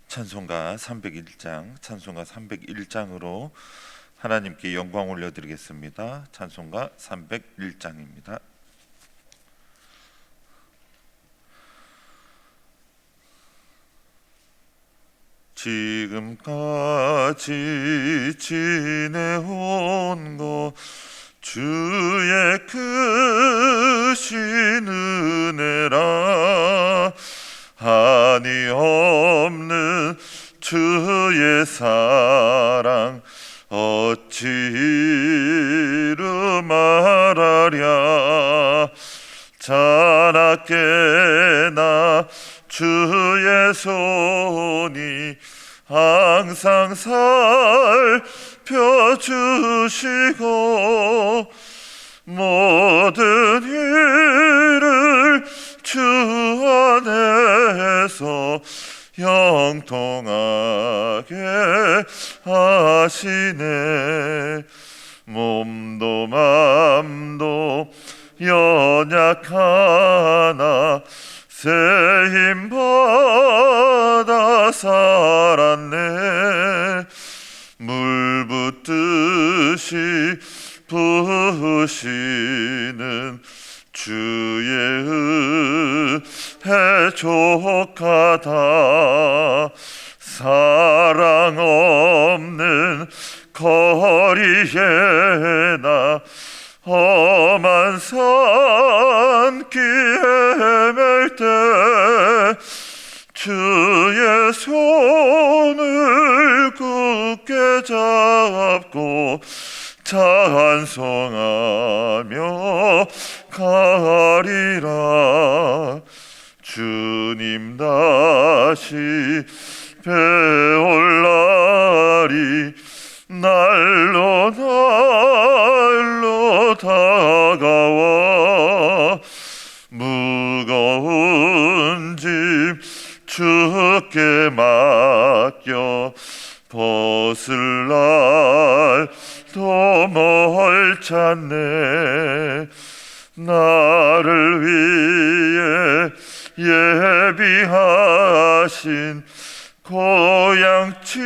찬송가 301장으로 하나님께 영광 올려드리겠습니다. 찬송가 301장입니다. 지금까지 지내온 것 주의 크신 은혜라. 한이 없는 주의 사랑 어찌 이루 말하랴. 자나깨나 주의 손이 항상 살펴주시고 모든 일을 주 안에서 형통하게 하시네. 몸도 맘도 연약하나 새 힘 받아 살았네. 물 붓듯이 부으시는 주의 은혜 족하다. 사랑 없는 거리에 나 험한 산길 헤맬 때 주의 손을 굳게 잡고 찬송하며 가리라. 주님 다시 배올 날이 날로 다가와. 무거운 짐 주께 맡겨 벗을 날도 멀잖네. 나를 위해 예비하신 고향집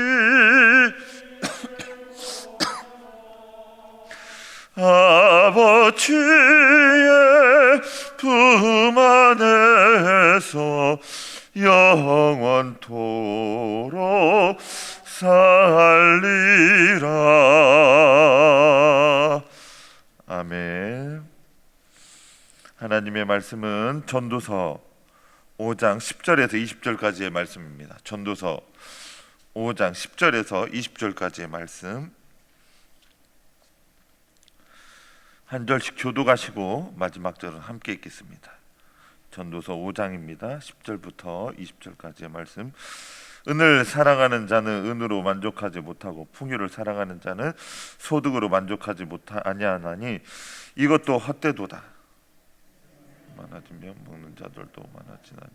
아버지의 품 안에서 영원토록 살리라. 아멘. 하나님의 말씀은 전도서 5장 10절에서 20절까지의 말씀입니다. 전도서 5장 10절에서 20절까지의 말씀 한 절씩 교독하시고 마지막 절은 함께 읽겠습니다. 전도서 5장입니다. 10절부터 20절까지의 말씀. 은을 사랑하는 자는 은으로 만족하지 못하고 풍요를 사랑하는 자는 소득으로 만족하지 아니하나니 이것도 헛되도다. 많아지면 먹는 자들도 많아지나니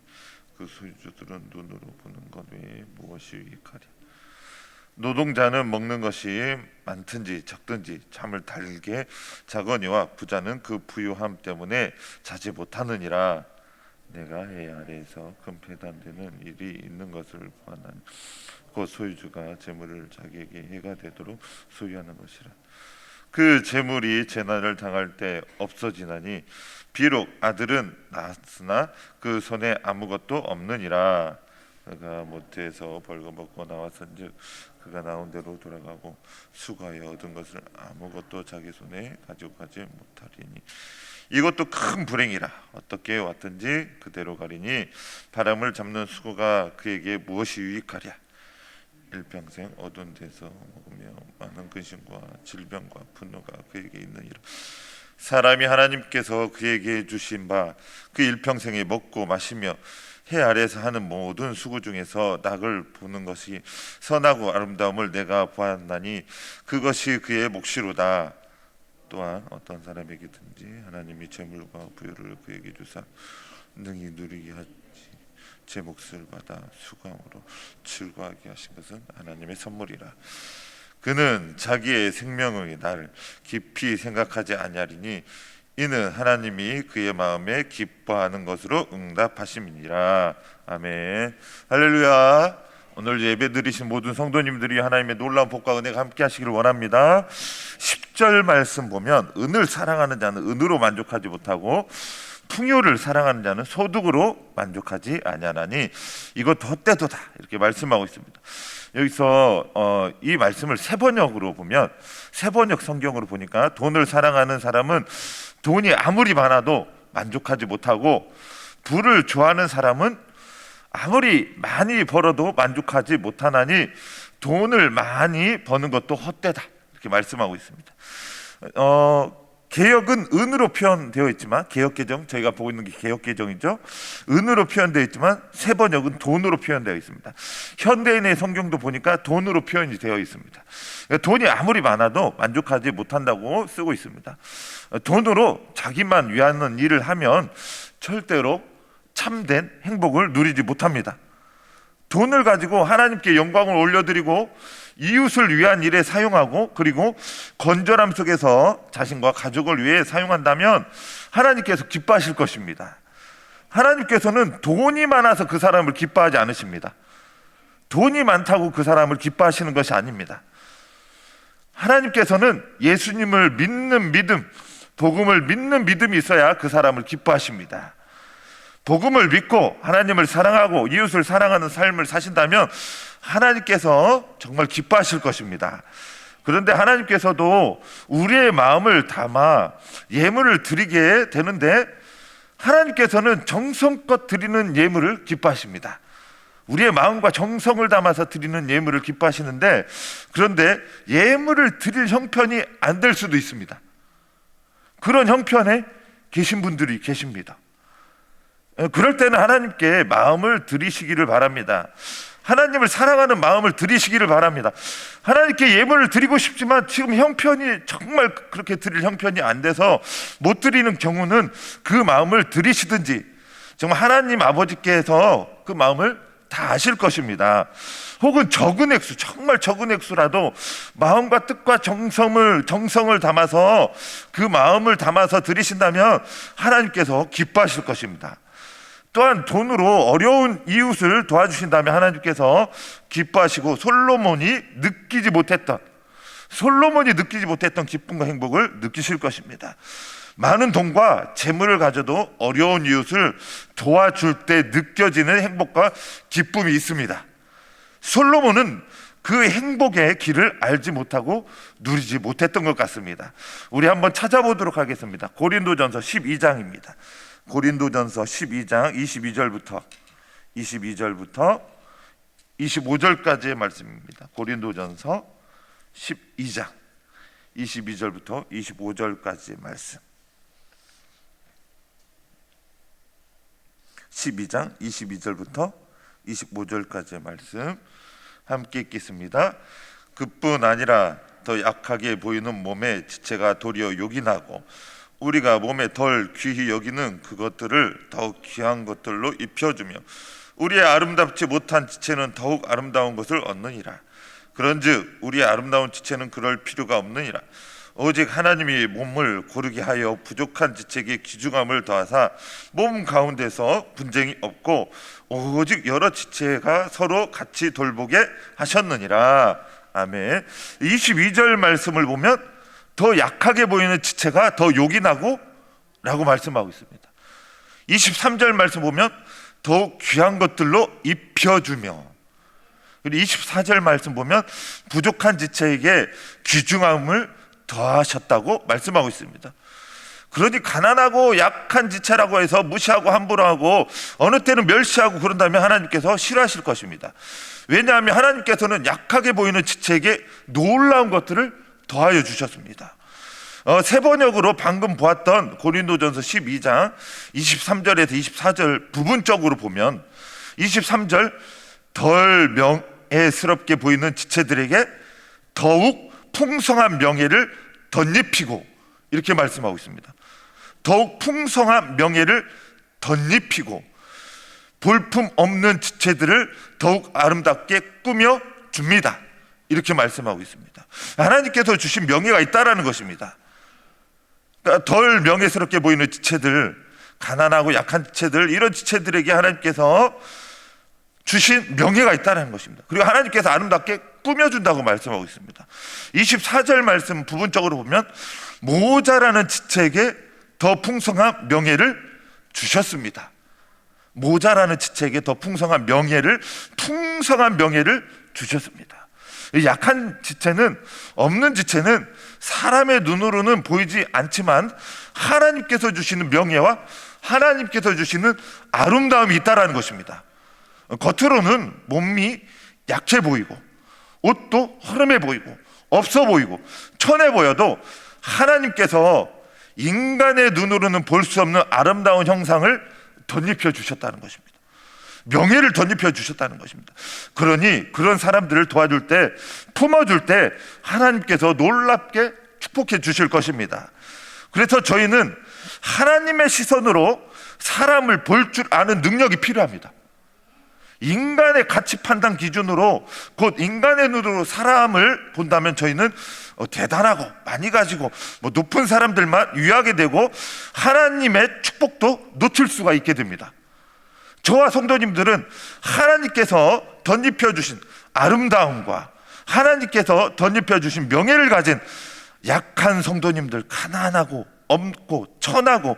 그 소유주들은 눈으로 보는 것 외에 무엇이 유익하랴. 노동자는 먹는 것이 많든지 적든지 잠을 달게 자거니와 부자는 그 부유함 때문에 자지 못하느니라. 내가 해 아래에서 금패단되는 일이 있는 것을 보아나니 곧 소유주가 재물을 자기에게 해가 되도록 소유하는 것이라. 그 재물이 재난을 당할 때 없어지나니 비록 아들은 낳았으나 그 손에 아무것도 없느니라. 그가 모태에서 벌거벗고 나왔은즉 그가 나온 대로 돌아가고 수고하여 얻은 것을 아무것도 자기 손에 가지고 가지 못하리니 이것도 큰 불행이라. 어떻게 왔든지 그대로 가리니 바람을 잡는 수고가 그에게 무엇이 유익하랴. 일평생 어두운 데서 먹으며 많은 근심과 질병과 분노가 그에게 있느니라. 사람이 하나님께서 그에게 주신 바 그 일평생에 먹고 마시며 해 아래에서 하는 모든 수고 중에서 낙을 보는 것이 선하고 아름다움을 내가 보았나니 그것이 그의 몫이로다. 또한 어떤 사람에게든지 하나님이 재물과 부유를 그에게 주사 능히 누리게 하지 제 몫을 받아 수고함으로 즐거워하게 하신 것은 하나님의 선물이라. 그는 자기의 생명의 날 깊이 생각하지 아니하리니 이는 하나님이 그의 마음에 기뻐하는 것으로 응답하심이니라. 아멘. 할렐루야. 오늘 예배 드리신 모든 성도님들이 하나님의 놀라운 복과 은혜가 함께 하시기를 원합니다. 10절 말씀 보면 은을 사랑하는 자는 은으로 만족하지 못하고 풍요를 사랑하는 자는 소득으로 만족하지 아니하나니 이것 헛되도다 이렇게 말씀하고 있습니다. 여기서 이 말씀을 세번역으로 보면, 세번역 성경으로 보니까 돈을 사랑하는 사람은 돈이 아무리 많아도 만족하지 못하고, 부를 좋아하는 사람은 아무리 많이 벌어도 만족하지 못하나니 돈을 많이 버는 것도 헛되다 이렇게 말씀하고 있습니다. 개혁은 은으로 표현되어 있지만, 개혁개정, 저희가 보고 있는 게 개혁개정이죠. 은으로 표현되어 있지만 세번역은 돈으로 표현되어 있습니다. 현대인의 성경도 보니까 돈으로 표현이 되어 있습니다. 돈이 아무리 많아도 만족하지 못한다고 쓰고 있습니다. 돈으로 자기만 위하는 일을 하면 절대로 참된 행복을 누리지 못합니다. 돈을 가지고 하나님께 영광을 올려드리고 이웃을 위한 일에 사용하고, 그리고 건전함 속에서 자신과 가족을 위해 사용한다면 하나님께서 기뻐하실 것입니다. 하나님께서는 돈이 많아서 그 사람을 기뻐하지 않으십니다. 돈이 많다고 그 사람을 기뻐하시는 것이 아닙니다. 하나님께서는 예수님을 믿는 믿음, 복음을 믿는 믿음이 있어야 그 사람을 기뻐하십니다. 복음을 믿고 하나님을 사랑하고 이웃을 사랑하는 삶을 사신다면 하나님께서 정말 기뻐하실 것입니다. 그런데 하나님께서도 우리의 마음을 담아 예물을 드리게 되는데, 하나님께서는 정성껏 드리는 예물을 기뻐하십니다. 우리의 마음과 정성을 담아서 드리는 예물을 기뻐하시는데, 그런데 예물을 드릴 형편이 안 될 수도 있습니다. 그런 형편에 계신 분들이 계십니다. 그럴 때는 하나님께 마음을 드리시기를 바랍니다. 하나님을 사랑하는 마음을 드리시기를 바랍니다. 하나님께 예물을 드리고 싶지만 지금 형편이 정말 그렇게 드릴 형편이 안 돼서 못 드리는 경우는 그 마음을 드리시든지, 정말 하나님 아버지께서 그 마음을 다 아실 것입니다. 혹은 적은 액수, 정말 적은 액수라도 마음과 뜻과 정성을 담아서 그 마음을 담아서 드리신다면 하나님께서 기뻐하실 것입니다. 또한 돈으로 어려운 이웃을 도와주신다면 하나님께서 기뻐하시고, 솔로몬이 느끼지 못했던 기쁨과 행복을 느끼실 것입니다. 많은 돈과 재물을 가져도 어려운 이웃을 도와줄 때 느껴지는 행복과 기쁨이 있습니다. 솔로몬은 그 행복의 길을 알지 못하고 누리지 못했던 것 같습니다. 우리 한번 찾아보도록 하겠습니다. 고린도전서 12장입니다. 고린도전서 12장 22절부터 25절까지의 말씀입니다. 고린도전서 12장 22절부터 25절까지의 말씀. 12장 22절부터 25절까지의 말씀 함께 읽겠습니다. 그뿐 아니라 더 약하게 보이는 몸의 지체가 도리어 욕이 나고, 우리가 몸에 덜 귀히 여기는 그것들을 더욱 귀한 것들로 입혀주며, 우리의 아름답지 못한 지체는 더욱 아름다운 것을 얻느니라. 그런즉 우리의 아름다운 지체는 그럴 필요가 없느니라. 오직 하나님이 몸을 고르게 하여 부족한 지체에게 귀중함을 더하사 몸 가운데서 분쟁이 없고 오직 여러 지체가 서로 같이 돌보게 하셨느니라. 아멘. 22절 말씀을 보면 더 약하게 보이는 지체가 더 욕이 나고 라고 말씀하고 있습니다. 23절 말씀 보면 더욱 귀한 것들로 입혀주며, 그리고 24절 말씀 보면 부족한 지체에게 귀중함을 더하셨다고 말씀하고 있습니다. 그러니 가난하고 약한 지체라고 해서 무시하고 함부로 하고 어느 때는 멸시하고 그런다면 하나님께서 싫어하실 것입니다. 왜냐하면 하나님께서는 약하게 보이는 지체에게 놀라운 것들을 더하여 주셨습니다. 세번역으로 방금 보았던 고린도전서 12장 23절에서 24절 부분적으로 보면 23절 덜 명예스럽게 보이는 지체들에게 더욱 풍성한 명예를 덧입히고, 이렇게 말씀하고 있습니다. 더욱 풍성한 명예를 덧입히고 볼품 없는 지체들을 더욱 아름답게 꾸며 줍니다. 이렇게 말씀하고 있습니다. 하나님께서 주신 명예가 있다라는 것입니다. 그러니까 덜 명예스럽게 보이는 지체들, 가난하고 약한 지체들, 이런 지체들에게 하나님께서 주신 명예가 있다는 것입니다. 그리고 하나님께서 아름답게 꾸며준다고 말씀하고 있습니다. 24절 말씀 부분적으로 보면 모자라는 지체에게 더 풍성한 명예를 주셨습니다. 모자라는 지체에게 더 풍성한 명예를 주셨습니다. 약한 지체는, 없는 지체는 사람의 눈으로는 보이지 않지만 하나님께서 주시는 명예와 하나님께서 주시는 아름다움이 있다라는 것입니다. 겉으로는 몸이 약해 보이고 옷도 허름해 보이고 없어 보이고 천해 보여도 하나님께서 인간의 눈으로는 볼 수 없는 아름다운 형상을 덧입혀 주셨다는 것입니다. 명예를 덧입혀 주셨다는 것입니다. 그러니 그런 사람들을 도와줄 때, 품어줄 때 하나님께서 놀랍게 축복해 주실 것입니다. 그래서 저희는 하나님의 시선으로 사람을 볼 줄 아는 능력이 필요합니다. 인간의 가치 판단 기준으로, 곧 인간의 눈으로 사람을 본다면 저희는 대단하고 많이 가지고 높은 사람들만 유의하게 되고 하나님의 축복도 놓칠 수가 있게 됩니다. 저와 성도님들은 하나님께서 덧입혀 주신 아름다움과 하나님께서 덧입혀 주신 명예를 가진 약한 성도님들, 가난하고 없고 천하고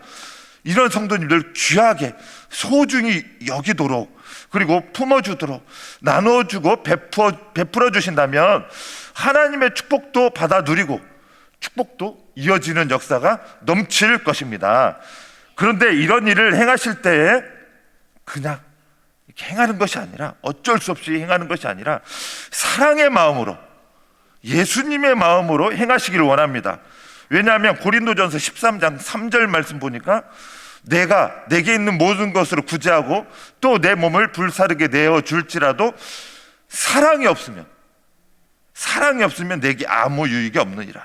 이런 성도님들 귀하게 소중히 여기도록, 그리고 품어주도록, 나눠주고 베풀어 주신다면 하나님의 축복도 받아 누리고 축복도 이어지는 역사가 넘칠 것입니다. 그런데 이런 일을 행하실 때에 그냥 행하는 것이 아니라, 어쩔 수 없이 행하는 것이 아니라 사랑의 마음으로, 예수님의 마음으로 행하시기를 원합니다. 왜냐하면 고린도전서 13장 3절 말씀 보니까 내가 내게 있는 모든 것으로 구제하고 또 내 몸을 불사르게 내어 줄지라도 사랑이 없으면 내게 아무 유익이 없느니라.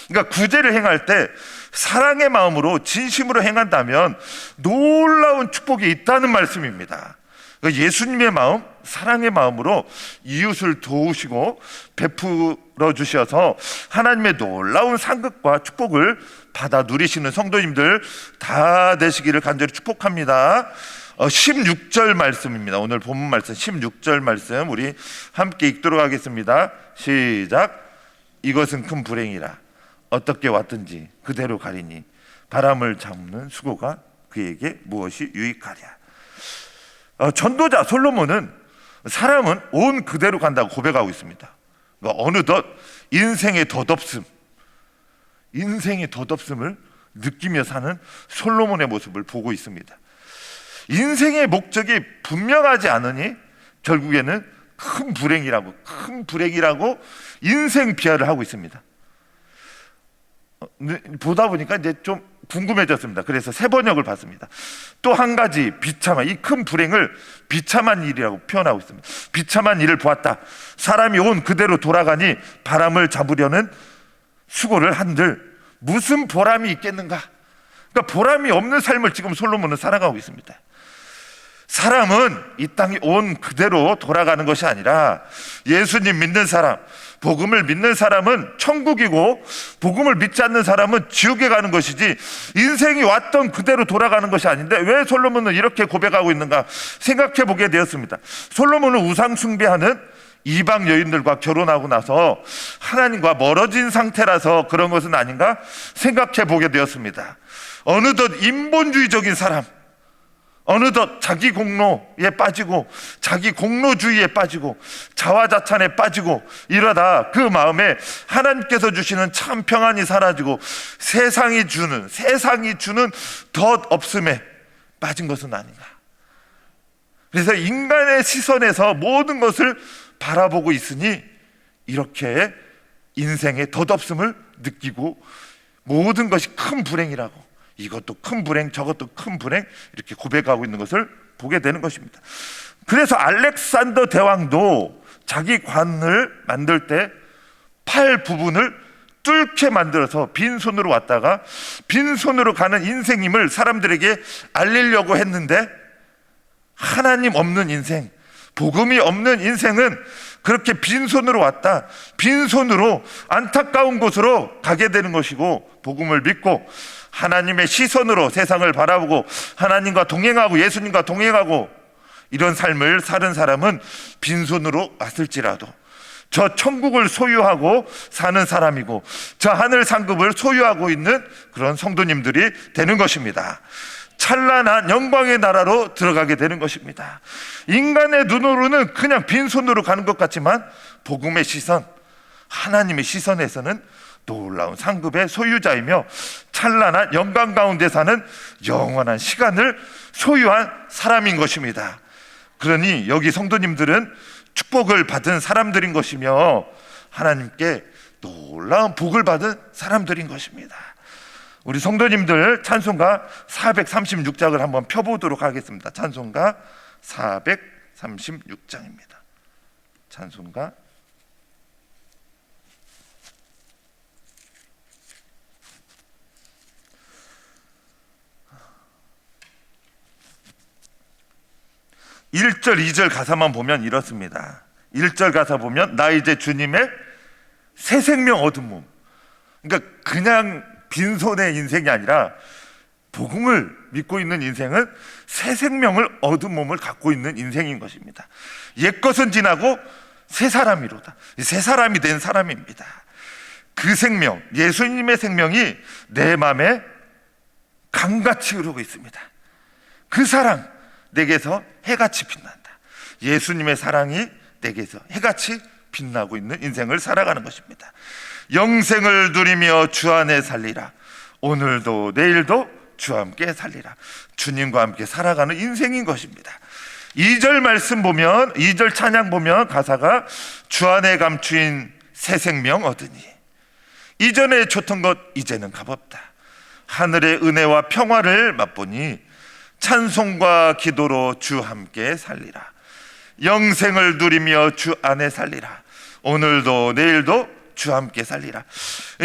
그러니까 구제를 행할 때 사랑의 마음으로 진심으로 행한다면 놀라운 축복이 있다는 말씀입니다. 그러니까 예수님의 마음, 사랑의 마음으로 이웃을 도우시고 베풀어 주셔서 하나님의 놀라운 상급과 축복을 받아 누리시는 성도님들 다 되시기를 간절히 축복합니다. 16절 말씀입니다. 오늘 본문 말씀 16절 말씀 우리 함께 읽도록 하겠습니다. 시작. 이것은 큰 불행이라 어떻게 왔든지 그대로 가리니 바람을 잡는 수고가 그에게 무엇이 유익하랴. 전도자 솔로몬은 사람은 온 그대로 간다고 고백하고 있습니다. 그러니까 어느덧 인생의 덧없음을 느끼며 사는 솔로몬의 모습을 보고 있습니다. 인생의 목적이 분명하지 않으니 결국에는 큰 불행이라고 인생 비하를 하고 있습니다. 보다 보니까 이제 좀 궁금해졌습니다. 그래서 세 번역을 봤습니다. 또 한 가지 비참한, 이 큰 불행을 비참한 일이라고 표현하고 있습니다. 비참한 일을 보았다. 사람이 온 그대로 돌아가니 바람을 잡으려는 수고를 한들 무슨 보람이 있겠는가? 그러니까 보람이 없는 삶을 지금 솔로몬은 살아가고 있습니다. 사람은 이 땅이 온 그대로 돌아가는 것이 아니라 예수님 믿는 사람, 복음을 믿는 사람은 천국이고 복음을 믿지 않는 사람은 지옥에 가는 것이지 인생이 왔던 그대로 돌아가는 것이 아닌데 왜 솔로몬은 이렇게 고백하고 있는가 생각해 보게 되었습니다. 솔로몬은 우상 숭배하는 이방 여인들과 결혼하고 나서 하나님과 멀어진 상태라서 그런 것은 아닌가 생각해 보게 되었습니다. 어느덧 인본주의적인 사람, 어느덧 자기 공로에 빠지고 자기 공로주의에 빠지고 자화자찬에 빠지고 이러다 그 마음에 하나님께서 주시는 참 평안이 사라지고 세상이 주는 덧없음에 빠진 것은 아닌가. 그래서 인간의 시선에서 모든 것을 바라보고 있으니 이렇게 인생의 덧없음을 느끼고 모든 것이 큰 불행이라고, 이것도 큰 불행 저것도 큰 불행 이렇게 고백하고 있는 것을 보게 되는 것입니다. 그래서 알렉산더 대왕도 자기 관을 만들 때 팔 부분을 뚫게 만들어서 빈손으로 왔다가 빈손으로 가는 인생임을 사람들에게 알리려고 했는데 하나님 없는 인생, 복음이 없는 인생은 그렇게 빈손으로 왔다 빈손으로 안타까운 곳으로 가게 되는 것이고, 복음을 믿고 하나님의 시선으로 세상을 바라보고 하나님과 동행하고 예수님과 동행하고 이런 삶을 사는 사람은 빈손으로 왔을지라도 저 천국을 소유하고 사는 사람이고 저 하늘 상급을 소유하고 있는 그런 성도님들이 되는 것입니다. 찬란한 영광의 나라로 들어가게 되는 것입니다. 인간의 눈으로는 그냥 빈손으로 가는 것 같지만 복음의 시선, 하나님의 시선에서는 놀라운 상급의 소유자이며 찬란한 영광 가운데 사는 영원한 시간을 소유한 사람인 것입니다. 그러니 여기 성도님들은 축복을 받은 사람들인 것이며 하나님께 놀라운 복을 받은 사람들인 것입니다. 우리 성도님들 찬송가 436장을 한번 펴보도록 하겠습니다. 찬송가 436장입니다. 찬송가 1절 2절 가사만 보면 이렇습니다. 1절 가사 보면 나 이제 주님의 새 생명 얻은 몸. 그러니까 그냥 빈손의 인생이 아니라 복음을 믿고 있는 인생은 새 생명을 얻은 몸을 갖고 있는 인생인 것입니다. 옛것은 지나고 새 사람이로다. 새 사람이 된 사람입니다. 그 생명, 예수님의 생명이 내 마음에 강같이 흐르고 있습니다. 그 사랑, 내게서 해같이 빛난다. 예수님의 사랑이 내게서 해같이 빛나고 있는 인생을 살아가는 것입니다. 영생을 누리며 주 안에 살리라. 오늘도 내일도 주와 함께 살리라. 주님과 함께 살아가는 인생인 것입니다. 2절 말씀 보면, 2절 찬양 보면 가사가 주 안에 감추인 새 생명 얻으니 이전에 줬던 것 이제는 값없다. 하늘의 은혜와 평화를 맛보니 찬송과 기도로 주 함께 살리라. 영생을 누리며 주 안에 살리라. 오늘도 내일도 주 함께 살리라.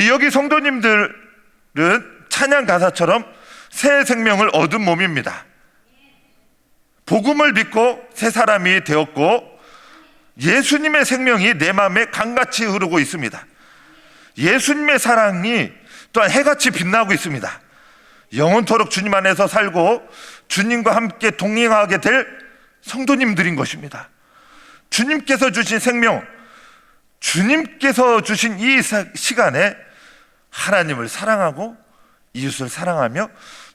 여기 성도님들은 찬양 가사처럼 새 생명을 얻은 몸입니다. 복음을 믿고 새 사람이 되었고 예수님의 생명이 내 마음에 강같이 흐르고 있습니다. 예수님의 사랑이 또한 해같이 빛나고 있습니다. 영원토록 주님 안에서 살고 주님과 함께 동행하게 될 성도님들인 것입니다. 주님께서 주신 생명, 주님께서 주신 이 시간에 하나님을 사랑하고 이웃을 사랑하며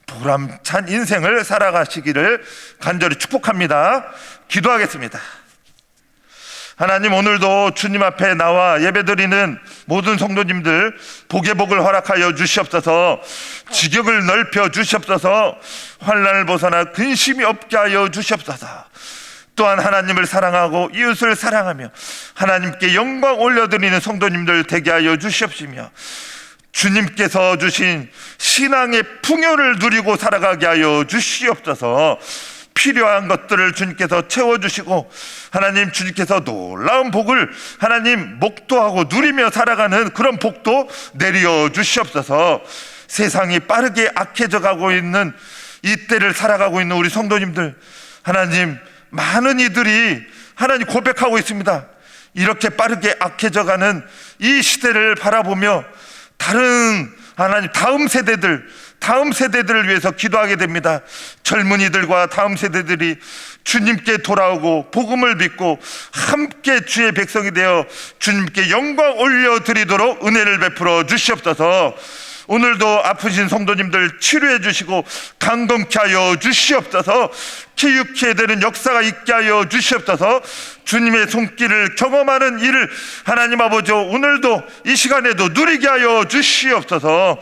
보람찬 인생을 살아가시기를 간절히 축복합니다. 기도하겠습니다. 하나님, 오늘도 주님 앞에 나와 예배드리는 모든 성도님들 복의 복을 허락하여 주시옵소서. 지경을 넓혀 주시옵소서. 환난을 벗어나 근심이 없게 하여 주시옵소서. 또한 하나님을 사랑하고 이웃을 사랑하며 하나님께 영광 올려드리는 성도님들 되게 하여 주시옵시며 주님께서 주신 신앙의 풍요를 누리고 살아가게 하여 주시옵소서. 필요한 것들을 주님께서 채워주시고 하나님, 주님께서 놀라운 복을 하나님 목도하고 누리며 살아가는 그런 복도 내려 주시옵소서. 세상이 빠르게 악해져 가고 있는 이 때를 살아가고 있는 우리 성도님들, 하나님, 많은 이들이 하나님 고백하고 있습니다. 이렇게 빠르게 악해져 가는 이 시대를 바라보며 다른 하나님 다음 세대들을 위해서 기도하게 됩니다. 젊은이들과 다음 세대들이 주님께 돌아오고 복음을 믿고 함께 주의 백성이 되어 주님께 영광 올려드리도록 은혜를 베풀어 주시옵소서. 오늘도 아프신 성도님들 치료해 주시고 강건케 하여 주시옵소서. 기육해야 되는 역사가 있게 하여 주시옵소서. 주님의 손길을 경험하는 일을 하나님 아버지 오늘도 이 시간에도 누리게 하여 주시옵소서.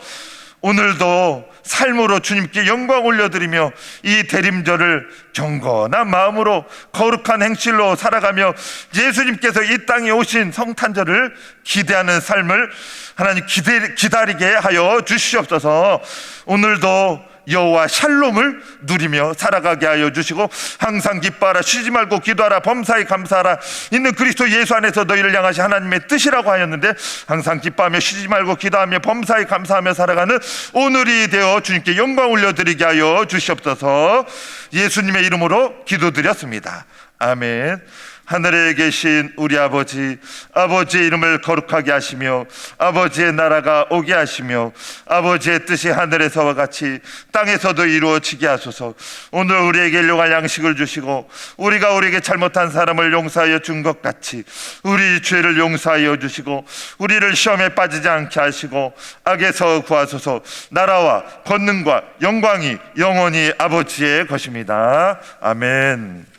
오늘도 삶으로 주님께 영광 올려드리며 이 대림절을 경건한 마음으로 거룩한 행실로 살아가며 예수님께서 이 땅에 오신 성탄절을 기대하는 삶을 하나님 기다리게 하여 주시옵소서. 오늘도 여호와 샬롬을 누리며 살아가게 하여 주시고 항상 기뻐하라, 쉬지 말고 기도하라, 범사에 감사하라, 있는 그리스도 예수 안에서 너희를 향하신 하나님의 뜻이라고 하였는데 항상 기뻐하며 쉬지 말고 기도하며 범사에 감사하며 살아가는 오늘이 되어 주님께 영광 올려드리게 하여 주시옵소서. 예수님의 이름으로 기도드렸습니다. 아멘. 하늘에 계신 우리 아버지, 아버지의 이름을 거룩하게 하시며 아버지의 나라가 오게 하시며 아버지의 뜻이 하늘에서와 같이 땅에서도 이루어지게 하소서. 오늘 우리에게 일용할 양식을 주시고 우리가 우리에게 잘못한 사람을 용서하여 준 것 같이 우리 죄를 용서하여 주시고 우리를 시험에 빠지지 않게 하시고 악에서 구하소서. 나라와 권능과 영광이 영원히 아버지의 것입니다. 아멘.